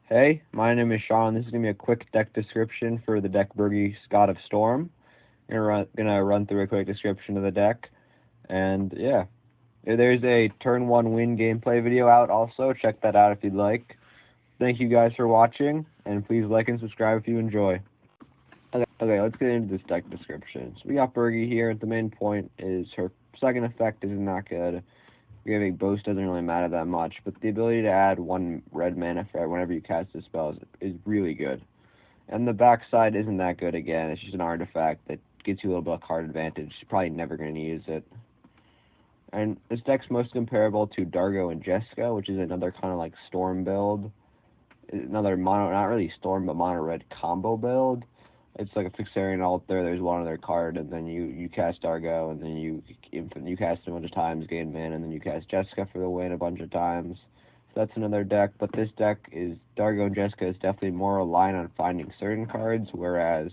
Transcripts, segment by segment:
Hey, my name is Sean. This is gonna be a quick deck description for the deck Birgi God of Storm. Gonna run through a quick description of the deck, and yeah, there's a turn one win gameplay video out. Also, check that out if you'd like. Thank you guys for watching, and please like and subscribe if you enjoy. Okay, let's get into this deck description. So we got Birgi here. The main point is her second effect is not good. Giving Boast doesn't really matter that much, but the ability to add one red mana for whenever you cast a spell is really good. And the backside isn't that good again. It's just an artifact that gives you a little bit of card advantage. You're probably never going to use it. And this deck's most comparable to Dargo and Jessica, which is another kind of like Storm build. Another mono, not really Storm, but mono red combo build. It's like a Fixarian Altar. There's one other card, and then you cast Dargo, and then you cast a bunch of times, gain mana, and then you cast Jessica for the win a bunch of times. So that's another deck. But this deck is Dargo and Jessica is definitely more reliant on finding certain cards, whereas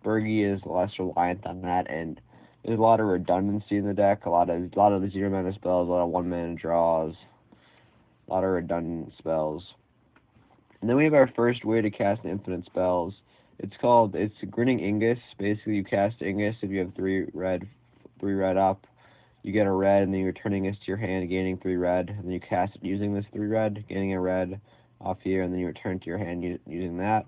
Birgi is less reliant on that, and there's a lot of redundancy in the deck. A lot of the 0 mana spells, a lot of 1 mana draws, a lot of redundant spells. And then we have our first way to cast infinite spells. It's Grinning Ingus. Basically, you cast Ingus if you have three red up. You get a red, and then you return Ingus to your hand, gaining 3 red. And then you cast it using this 3 red, gaining a red off here, and then you return to your hand using that.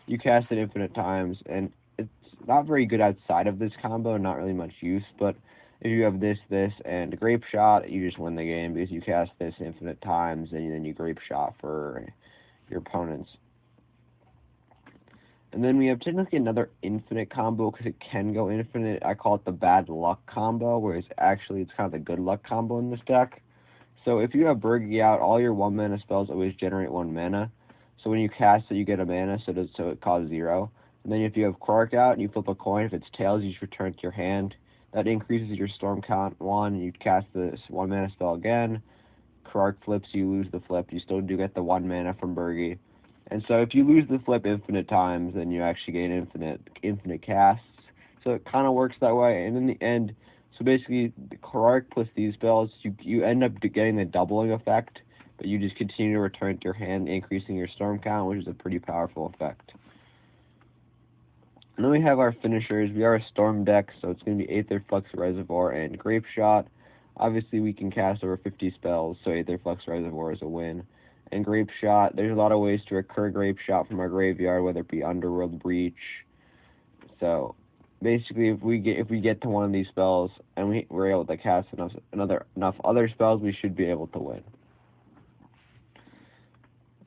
You cast it infinite times, and it's not very good outside of this combo, not really much use, but if you have this, and Grape Shot, you just win the game because you cast this infinite times, and then you Grape Shot for your opponents. And then we have technically another infinite combo because it can go infinite. I call it the bad luck combo, whereas actually it's kind of the good luck combo in this deck. So if you have Birgi out, all your 1 mana spells always generate 1 mana. So when you cast it, you get a mana, so it costs 0. And then if you have Quark out and you flip a coin, if it's tails, you just return it to your hand. That increases your storm count 1. You cast this 1 mana spell again. Quark flips, you lose the flip. You still do get the 1 mana from Birgi. And so if you lose the flip infinite times, then you actually gain infinite casts. So it kind of works that way. And in the end, so basically, the Quark plus these spells, you end up getting the doubling effect, but you just continue to return to your hand, increasing your storm count, which is a pretty powerful effect. And then we have our finishers. We are a storm deck, so it's going to be Aether Flux Reservoir and Grape Shot. Obviously, we can cast over 50 spells, so Aether Flux Reservoir is a win. And Grape Shot, there's a lot of ways to recur Grape Shot from our graveyard, whether it be Underworld Breach. So basically, if we get to one of these spells and we're able to cast enough other spells, we should be able to win.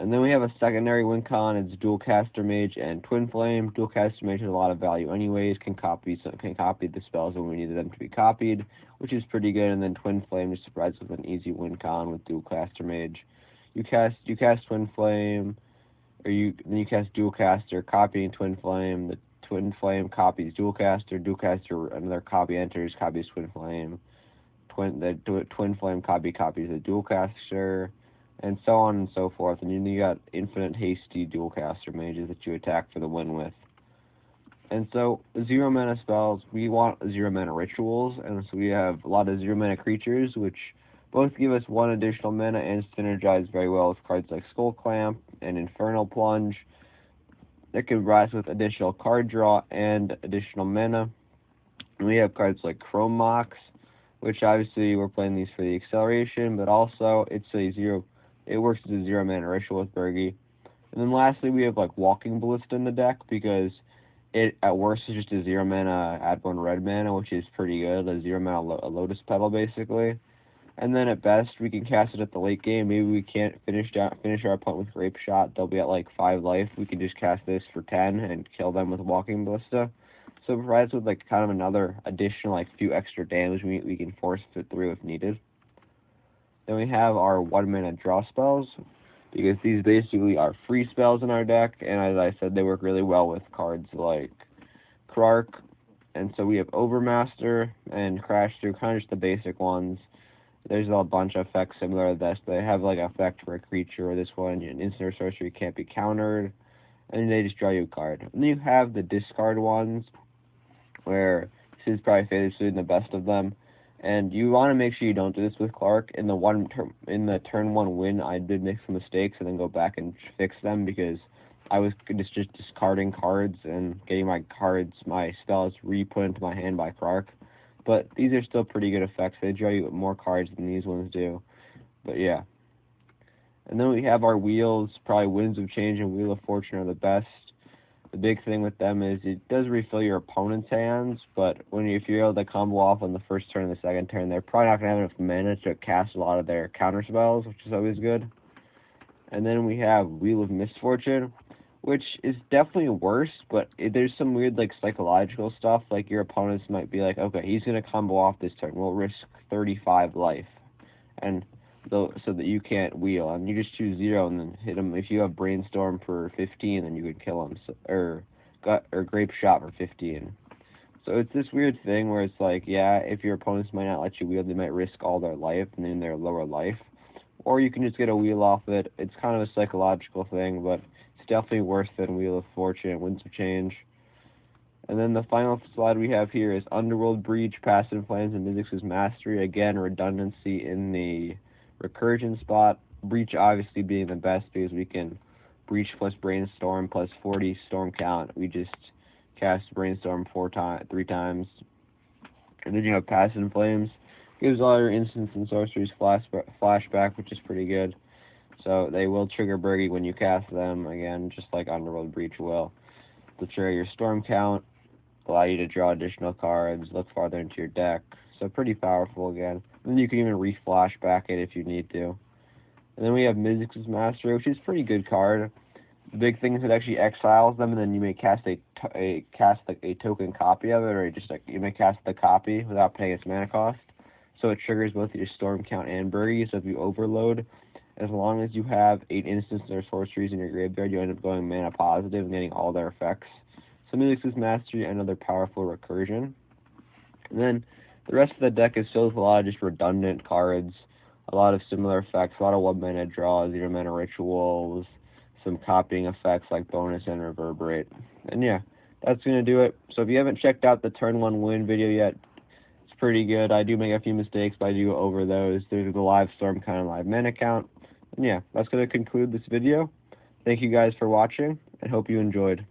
And then we have a secondary win con. It's Dual Caster Mage and Twin Flame. Dual Caster Mage has a lot of value anyways. Can copy the spells when we need them to be copied, which is pretty good. And then Twin Flame just provides with an easy win con with Dual Caster Mage. You cast Twin Flame, then you cast Dual Caster, copying Twin Flame. The Twin Flame copies Dual Caster. Another copy enters, copies Twin Flame. Twin Flame copies the Dual Caster, and so on and so forth. And then you got infinite hasty Dual Caster mages that you attack for the win with. And so 0 mana spells, we want 0 mana rituals, and so we have a lot of 0 mana creatures, which both give us 1 additional mana and synergize very well with cards like Skull Clamp and Infernal Plunge. That can rise with additional card draw and additional mana. And we have cards like Chrome Mox, which obviously we're playing these for the acceleration, but also it works as a 0 mana ritual with Birgi. And then lastly, we have like Walking Ballista in the deck because it at worst is just a 0 mana add 1 red mana, which is pretty good. A 0 mana Lotus Petal basically. And then at best, we can cast it at the late game. Maybe we can't finish our opponent with Grape Shot. They'll be at like 5 life. We can just cast this for 10 and kill them with Walking Ballista. So it provides with like kind of another additional like few extra damage we can force fit through if needed. Then we have our 1 mana draw spells, because these basically are free spells in our deck, and as I said, they work really well with cards like Krark. And so we have Overmaster and Crash Through, kind of just the basic ones. There's a bunch of effects similar to this. They have like effect for a creature, or this one, an instant or sorcery can't be countered, and they just draw you a card. And then you have the discard ones, where this is probably the best of them. And you want to make sure you don't do this with Clark. In the turn 1 win, I did make some mistakes and then go back and fix them because I was just discarding cards and getting my spells re-put into my hand by Clark. But these are still pretty good effects. They draw you more cards than these ones do. But yeah. And then we have our wheels. Probably Winds of Change and Wheel of Fortune are the best. The big thing with them is it does refill your opponent's hands, but if you're able to combo off on the first turn and the second turn, they're probably not going to have enough mana to cast a lot of their counter spells, which is always good. And then we have Wheel of Misfortune, which is definitely worse, but there's some weird like psychological stuff. Like your opponents might be like, okay, he's going to combo off this turn. We'll risk 35 life, and so that you can't wheel, and you just choose 0 and then hit him. If you have Brainstorm for 15, then you can kill him, or Grape Shot for 15. So it's this weird thing where it's like, yeah, if your opponents might not let you wheel, they might risk all their life and then their lower life, or you can just get a wheel off it. It's kind of a psychological thing, but it's definitely worse than Wheel of Fortune and Winds of Change. And then the final slide we have here is Underworld Breach, Passive Plans, and Mizzix's Mastery. Again, redundancy in the Recursion spot. Breach obviously being the best because we can Breach plus Brainstorm plus 40 Storm count. We just cast Brainstorm 3 times. And then you have Passive Flames. Gives all your instants and sorceries flashback, which is pretty good. So they will trigger Birgi when you cast them, again, just like Underworld Breach will. They'll trigger your Storm count, allow you to draw additional cards, look farther into your deck. So pretty powerful again. And then you can even re-flashback it if you need to. And then we have Mizzix's Mastery, which is a pretty good card. The big thing is it actually exiles them, and then you may cast a token copy of it, or you may cast the copy without paying its mana cost. So it triggers both your Storm count and Birgi. So if you overload, as long as you have 8 instances or sorceries in your graveyard, you end up going mana positive and getting all their effects. So Mizzix's Mastery, another powerful recursion. And then the rest of the deck is filled with a lot of just redundant cards, a lot of similar effects, a lot of 1 mana draws, 0 mana rituals, some copying effects like bonus and reverberate. And yeah, that's going to do it. So if you haven't checked out the turn 1 win video yet, it's pretty good. I do make a few mistakes, but I do go over those. There's the live storm count and live mana count. And yeah, that's going to conclude this video. Thank you guys for watching, and hope you enjoyed.